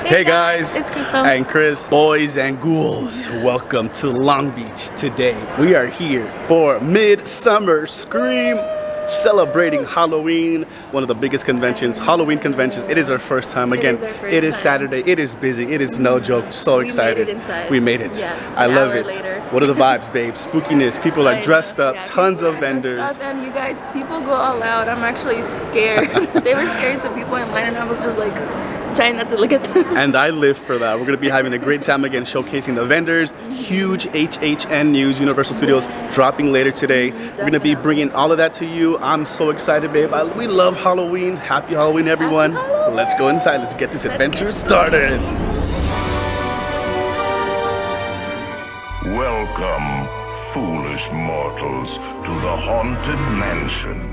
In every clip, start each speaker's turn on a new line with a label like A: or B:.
A: Hey guys,
B: it's Crystal
A: and Chris, boys and ghouls. Welcome to Long Beach today. We are here for Midsummer Scream, celebrating Halloween, one of the biggest conventions, Halloween conventions. It is our first time. Again, it is Saturday. It is busy. It is no joke. So excited.
B: We made it inside.
A: We made it.
B: Yeah,
A: I love it.
B: later.
A: What are the vibes, babe? Spookiness. People are dressed up.
B: Yeah,
A: tons
B: people
A: of
B: are
A: vendors.
B: dressed up, and you guys, people go all out. I'm actually scared. They were scaring some people in line, and I was just like trying not to look at them.
A: And I live for that. We're going to be having a great time again, showcasing the vendors. Huge HHN news, Universal Studios, dropping later today. We're going to be bringing all of that to you. I'm so excited, babe. We love Halloween. Happy Halloween, everyone.
B: Happy Halloween.
A: Let's go inside. Let's get this adventure started.
C: Welcome, foolish mortals, to the Haunted Mansion.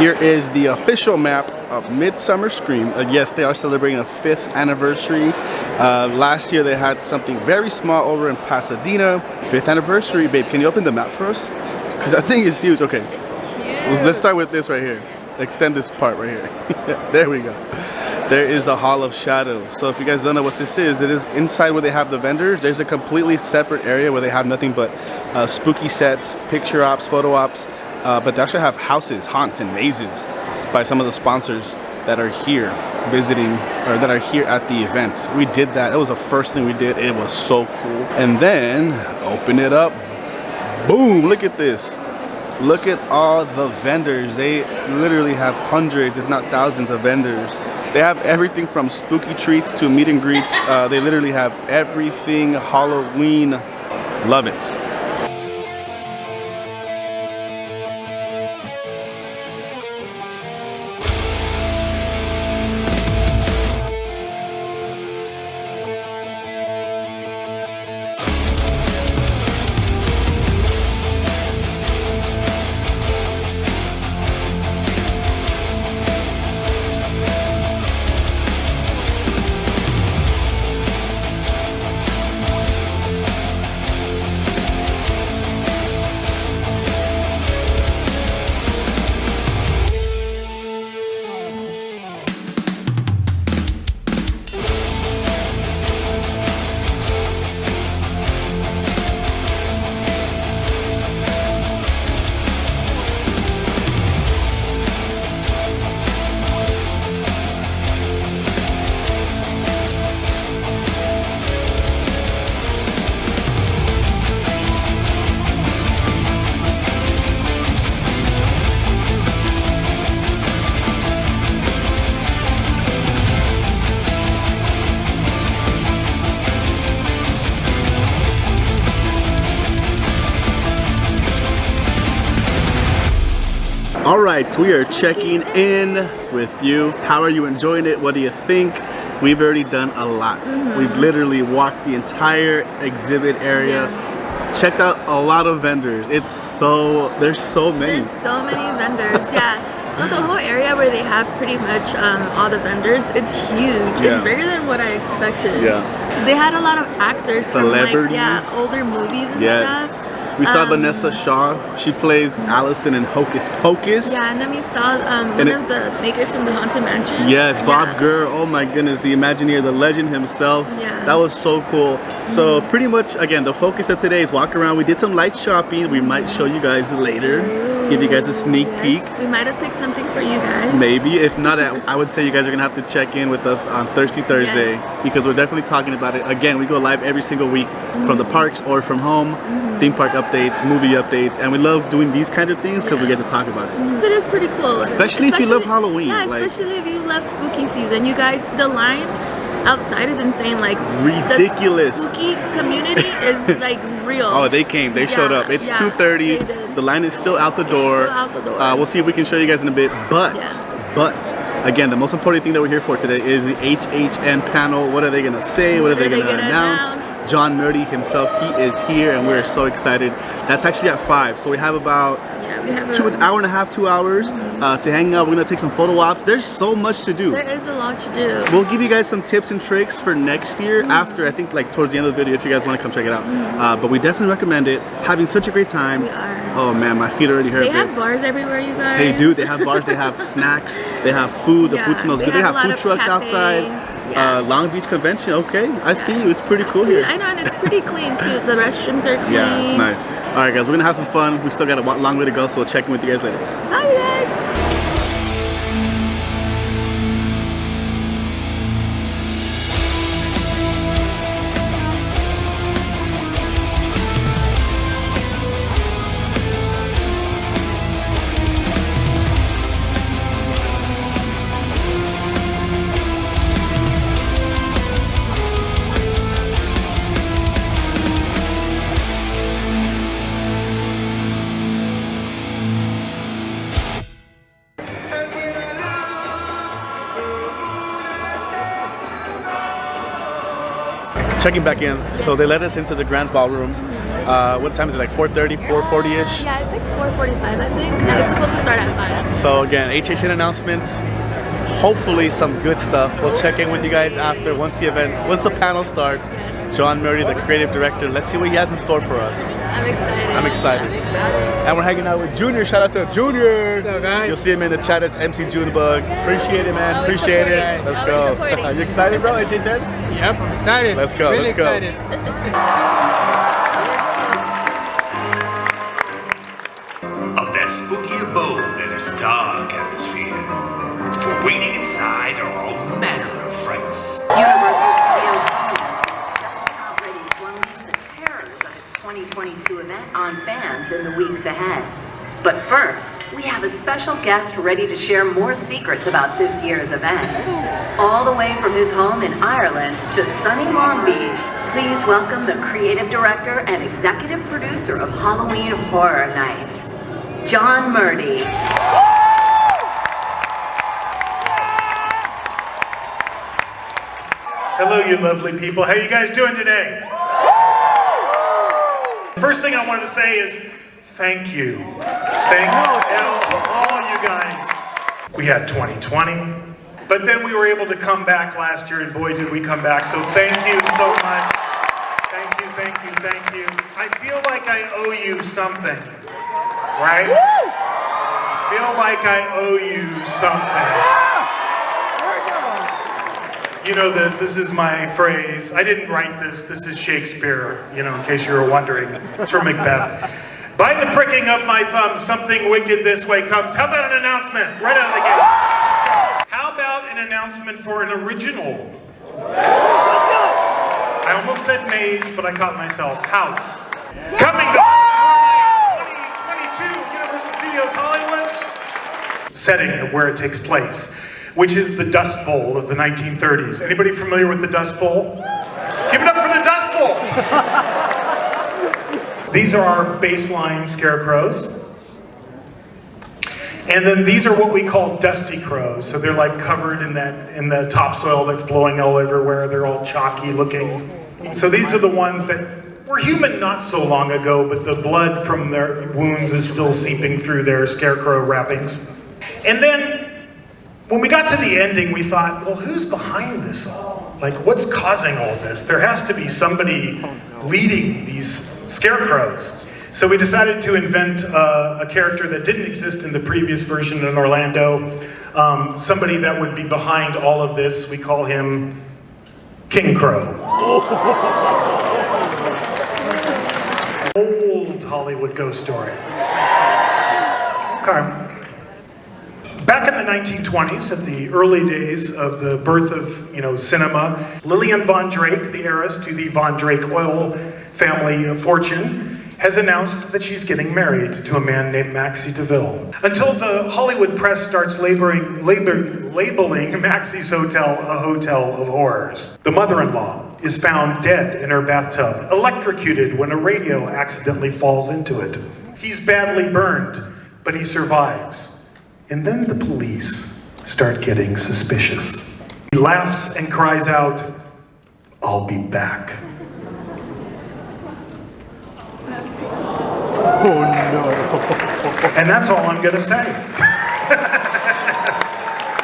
A: Here is the official map of Midsummer Scream. Yes, they are celebrating a 5th anniversary. Last year they had something very small over in Pasadena. 5th anniversary, babe. Can you open the map for us? Because that thing is huge. Okay.
B: It's huge.
A: Let's start with this right here. Extend this part right here. There we go. There is the Hall of Shadows. So if you guys don't know what this is, it is inside where they have the vendors. There's a completely separate area where they have nothing but spooky sets, picture ops, photo ops. But they actually have houses, haunts, and mazes by some of the sponsors that are here visiting, or that are here at the event. We did that. That was the first thing we did. It was so cool. And then open it up. Boom! Look at this. Look at all the vendors. They literally have hundreds, if not thousands, of vendors. They have everything from spooky treats to meet and greets. They literally have everything Halloween. Love it. All right, we are checking in with you. How are you enjoying it? What do you think? We've already done a lot. We've literally walked the entire exhibit area. Checked out a lot of vendors. There's so many.
B: There's so many vendors, yeah. So the whole area where they have pretty much all the vendors, it's huge.
A: Yeah.
B: It's bigger than what I expected.
A: Yeah.
B: They had a lot of actors
A: Celebrities.
B: from like, older movies and stuff.
A: We saw Vanessa Shaw. She plays Allison in Hocus Pocus.
B: Yeah, and then we saw one of the makers from the Haunted Mansion.
A: Yes, Bob Gurr. Oh my goodness, the Imagineer, the legend himself.
B: Yeah.
A: That was so cool. So pretty much, again, the focus of today is walk around. We did some light shopping. We might show you guys later. Give you guys a sneak peek.
B: We might have picked something for you guys.
A: Maybe. If not, I would say you guys are going to have to check in with us on Thirsty Thursday because we're definitely talking about it. Again, we go live every single week from the parks or from home. Theme park updates, movie updates, and we love doing these kinds of things because we get to talk about it.
B: It is pretty cool.
A: Especially if you love Halloween.
B: Yeah, especially if you love spooky season. You guys, the line outside is insane. Like
A: ridiculous.
B: The spooky community is like real.
A: Oh, they came. They showed up. It's 2:30. The line is still out the door.
B: Still out the door.
A: We'll see if we can show you guys in a bit. But again, the most important thing that we're here for today is the HHN panel. What are they gonna say? What are they gonna announce? John Murdy himself, he is here, and we're so excited. That's actually at 5, so we have about an hour and a half, 2 hours to hang out. We're gonna take some photo ops. There's so much to do.
B: There is a lot to do.
A: We'll give you guys some tips and tricks for next year after, I think, like towards the end of the video, if you guys want to come check it out. But we definitely recommend it. Having such a great time.
B: We are.
A: Oh man, my feet already hurt.
B: They have bars everywhere, you guys.
A: They do. They have bars. They have snacks. They have food. The food smells good. They have food trucks outside. Long Beach Convention. Okay, I see you. It's pretty cool here.
B: I know, and it's pretty clean too. The restrooms are clean.
A: Yeah, it's nice. All right, guys, we're gonna have some fun. We still got a long way to go, so we'll check in with you guys later.
B: Bye, guys.
A: Checking back in. So they let us into the grand ballroom. What time is it? Like 4:30, 4:40-ish?
B: Yeah, it's like 4:45, I think. And it's supposed to start at 5.
A: So again, HHN announcements. Hopefully some good stuff. We'll check in with you guys after, once the panel starts. John Murdy, the creative director. Let's see what he has in store for us.
B: I'm excited.
A: And we're hanging out with Junior. Shout out to Junior.
D: What's up, guys?
A: You'll see him in the chat as MC Junebug. Appreciate it, man. Appreciate it. Let's go. Are you excited, bro? HHN?
D: Yep, I'm excited.
A: Let's go.
D: Really
A: Let's go.
D: excited.
E: Of that spooky abode and its dark atmosphere. For waiting inside are all manner of frights.
F: Universal Studios Hollywood is just about ready to unleash the terrors of its 2022 event on fans in the weeks ahead. But first, we have a special guest ready to share more secrets about this year's event. All the way from his home in Ireland to sunny Long Beach, please welcome the creative director and executive producer of Halloween Horror Nights, John Murdy.
G: Hello, you lovely people. How you guys doing today? First thing I wanted to say is thank you. Thank all you guys. We had 2020, but then we were able to come back last year, and boy, did we come back. So thank you so much. Thank you, thank you, thank you. I feel like I owe you something, right? Feel like I owe you something. You know this is my phrase. I didn't write this. This is Shakespeare, in case you were wondering. It's from Macbeth. By the pricking of my thumb, something wicked this way comes. How about an announcement right out of the gate? How about an announcement for an original? I almost said maze, but I caught myself. House. Coming to 2022, Universal Studios Hollywood. Setting of where it takes place, which is the Dust Bowl of the 1930s. Anybody familiar with the Dust Bowl? Give it up for the Dust Bowl! These are our baseline scarecrows. And then these are what we call dusty crows. So they're like covered in the topsoil that's blowing all everywhere. They're all chalky looking. So these are the ones that were human not so long ago, but the blood from their wounds is still seeping through their scarecrow wrappings. And then when we got to the ending, we thought, well, who's behind this all? Like, what's causing all this? There has to be somebody leading these scarecrows. So we decided to invent a character that didn't exist in the previous version in Orlando. Somebody that would be behind all of this. We call him King Crow. Old Hollywood ghost story. Okay. Back in the 1920s, at the early days of the birth of, cinema, Lillian Von Drake, the heiress to the Von Drake oil family fortune, has announced that she's getting married to a man named Maxie DeVille. Until the Hollywood press starts labeling Maxie's hotel a hotel of horrors. The mother-in-law is found dead in her bathtub, electrocuted when a radio accidentally falls into it. He's badly burned, but he survives. And then the police start getting suspicious. He laughs and cries out, "I'll be back."
D: Oh no.
G: And that's all I'm gonna say.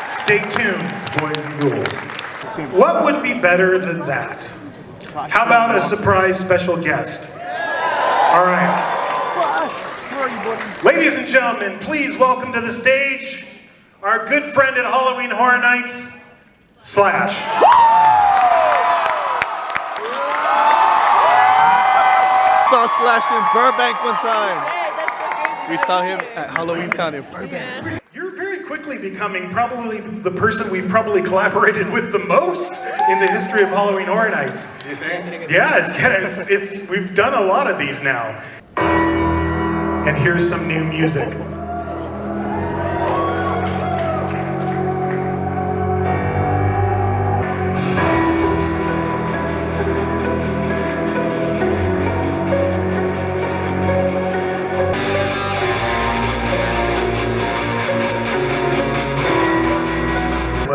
G: Stay tuned, boys and ghouls. What would be better than that? How about a surprise special guest? All right. Ladies and gentlemen, please welcome to the stage our good friend at Halloween Horror Nights, Slash.
A: Saw Slash in Burbank one time.
B: Hey, that's so crazy.
A: We saw him at Halloween Town in Burbank.
G: You're very quickly becoming probably the person we've probably collaborated with the most in the history of Halloween Horror Nights. You think? Yeah, it's we've done a lot of these now. And here's some new music.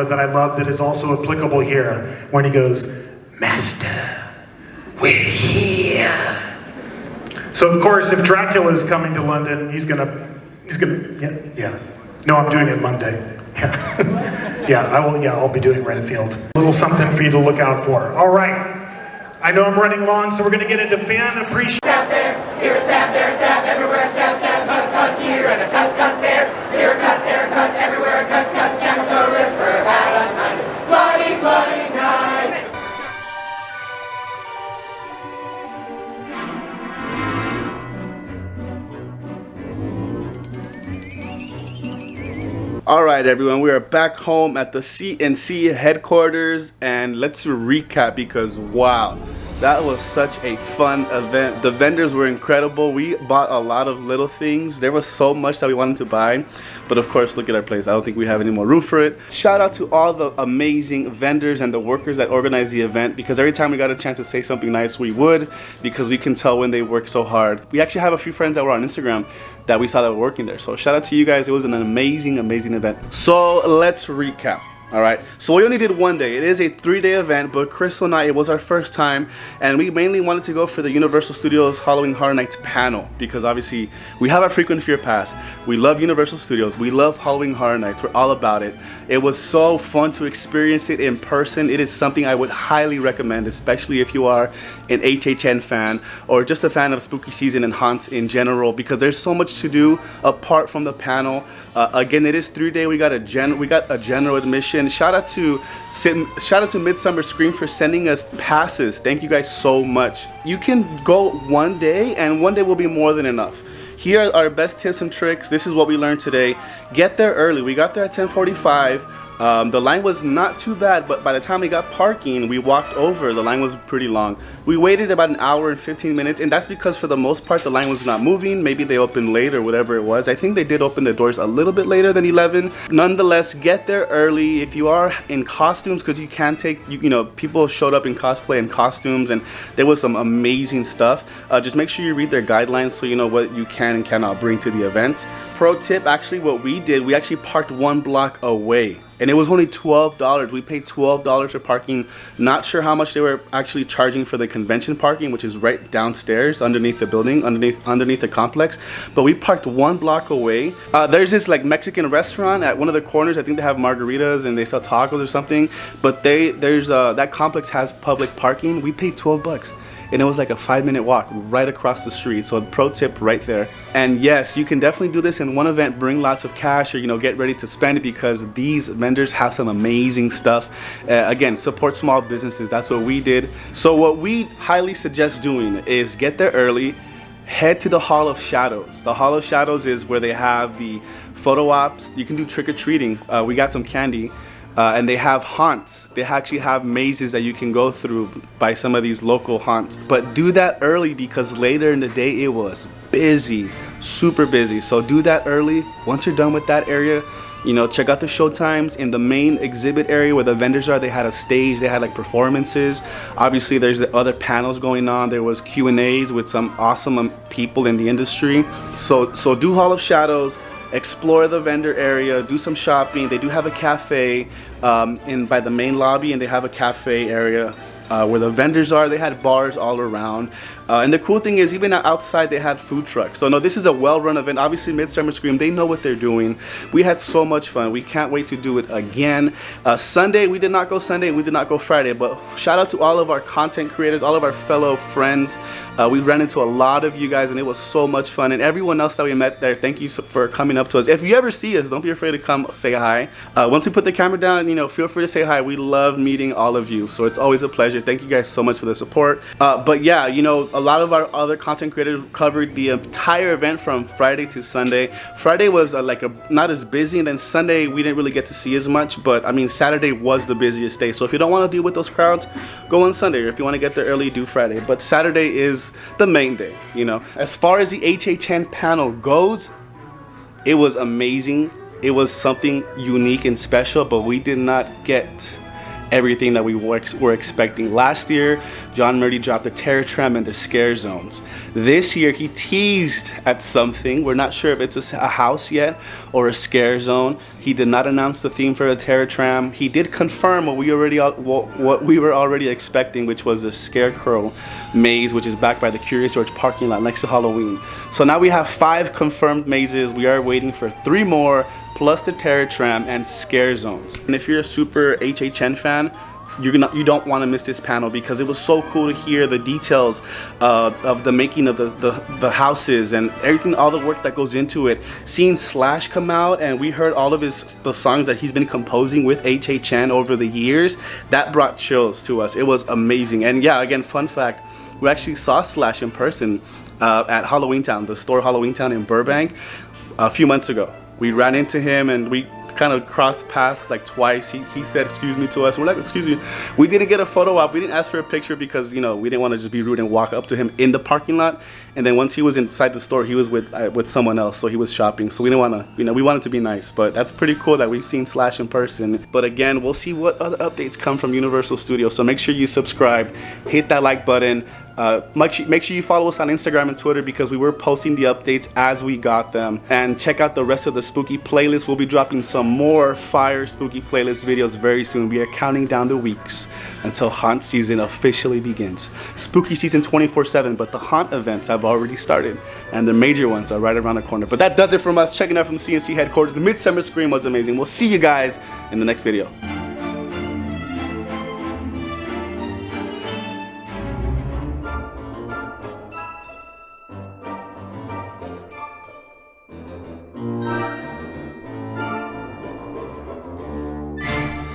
G: That I love that is also applicable here when he goes, "Master, we're here." So of course, if Dracula is coming to London, he's gonna, yeah. No, I'm doing it Monday. Yeah, I'll be doing Renfield. A little something for you to look out for. All right, I know I'm running long, so we're gonna get into fan appreciation.
H: Stab there, here a stab, there a stab, everywhere a stab, stab, cut here, and a cut there, here a cut, there a cut, everywhere a cut, Jack the Ripper had a knife, bloody, bloody knife.
A: All right, everyone, we are back home at the CNC headquarters, and let's recap because wow, that was such a fun event. The vendors were incredible. We bought a lot of little things. There was so much that we wanted to buy, but of course, look at our place. I don't think we have any more room for it. Shout out to all the amazing vendors and the workers that organized the event, because every time we got a chance to say something nice, we would, because we can tell when they work so hard. We actually have a few friends that were on Instagram that we saw that were working there. So shout out to you guys. It was an amazing, amazing event. So let's recap. All right, so we only did one day. It is a 3-day event, but Crystal and I, it was our first time, and we mainly wanted to go for the Universal Studios Halloween Horror Nights panel, because obviously we have our frequent fear pass. We love Universal Studios. We love Halloween Horror Nights. We're all about it. It was so fun to experience it in person. It is something I would highly recommend, especially if you are an HHN fan or just a fan of spooky season and haunts in general, because there's so much to do apart from the panel. Again, it is 3-day. We got a general admission. Shout out to Midsummer Scream for sending us passes. Thank you guys so much. You can go one day, and one day will be more than enough. Here are our best tips and tricks. This is what we learned today. Get there early. We got there at 10:45. The line was not too bad, but by the time we got parking, we walked over. The line was pretty long. We waited about an hour and 15 minutes, and that's because for the most part, the line was not moving. Maybe they opened late or whatever it was. I think they did open the doors a little bit later than 11. Nonetheless, get there early. If you are in costumes, because you can take, you know, people showed up in cosplay and costumes, and there was some amazing stuff. Just make sure you read their guidelines so you know what you can and cannot bring to the event. Pro tip, actually what we did, we actually parked 1 block away. And it was only $12. We paid $12 for parking. Not sure how much they were actually charging for the convention parking, which is right downstairs underneath the building, underneath the complex. But we parked 1 block away. There's this like Mexican restaurant at one of the corners. I think they have margaritas and they sell tacos or something. But that complex has public parking. We paid 12 bucks. And it was like a 5-minute walk right across the street. So pro tip right there. And yes, you can definitely do this in one event, bring lots of cash, or you know, get ready to spend it, because these vendors have some amazing stuff. Again, support small businesses. That's what we did. So what we highly suggest doing is get there early, head to the Hall of Shadows. The Hall of Shadows is where they have the photo ops. You can do trick-or-treating. We got some candy. And they have haunts. They actually have mazes that you can go through by some of these local haunts. But do that early, because later in the day it was busy, super busy. So do that early. Once you're done with that area, you know, check out the show times. In the main exhibit area where the vendors are, they had a stage. They had like performances. Obviously, there's the other panels going on. There was Q&As with some awesome people in the industry. So do Hall of Shadows. Explore the vendor area, do some shopping. They do have a cafe by the main lobby, and they have a cafe area where the vendors are. They had bars all around. And the cool thing is, even outside, they had food trucks. So no, this is a well-run event. Obviously, Midsummer Scream, they know what they're doing. We had so much fun. We can't wait to do it again. Sunday, we did not go Sunday. We did not go Friday. But shout out to all of our content creators, all of our fellow friends. We ran into a lot of you guys, and it was so much fun. And everyone else that we met there, thank you for coming up to us. If you ever see us, don't be afraid to come say hi. Once we put the camera down, you know, feel free to say hi. We love meeting all of you. So it's always a pleasure. Thank you guys so much for the support. But yeah, you know, a lot of our other content creators covered the entire event from Friday to Sunday. Friday was not as busy, and then Sunday we didn't really get to see as much, but I mean Saturday was the busiest day. So if you don't want to deal with those crowds, go on Sunday, or if you want to get there early, do Friday. But Saturday is the main day, you know. As far as the HHN panel goes, it was amazing. It was something unique and special, but we did not get everything that we were expecting. Last year, John Murdy dropped the Terror Tram and the Scare Zones. This year, he teased at something. We're not sure if it's a house yet or a scare zone. He did not announce the theme for the Terror Tram. He did confirm what we were already expecting, which was the Scarecrow maze, which is backed by the Curious George parking lot next to Halloween. So now we have 5 confirmed mazes. We are waiting for 3 more, plus the Terror Tram and Scare Zones. And if you're a super HHN fan, you don't want to miss this panel, because it was so cool to hear the details of the making of the houses and everything, all the work that goes into it. Seeing Slash come out, and we heard all of the songs that he's been composing with HHN over the years, that brought chills to us. It was amazing. And yeah, again, fun fact, we actually saw Slash in person at Halloween Town, the store Halloween Town in Burbank, a few months ago. We ran into him and we kind of crossed paths like twice. He said excuse me to us. We're like, excuse me. We didn't get a photo op. We didn't ask for a picture because, you know, we didn't want to just be rude and walk up to him in the parking lot. And then once he was inside the store, he was with someone else, so he was shopping. So we didn't want to, you know, we wanted to be nice. But that's pretty cool that we've seen Slash in person. But again, we'll see what other updates come from Universal Studios. So make sure you subscribe, hit that like button. Make sure you follow us on Instagram and Twitter, because we were posting the updates as we got them. And check out the rest of the spooky playlist. We'll be dropping some more fire spooky playlist videos very soon. We are counting down the weeks until haunt season officially begins. Spooky season 24/7, but the haunt events have already started, and the major ones are right around the corner. But that does it from us. Checking out from CNC headquarters. The Midsummer Scream was amazing. We'll see you guys in the next video.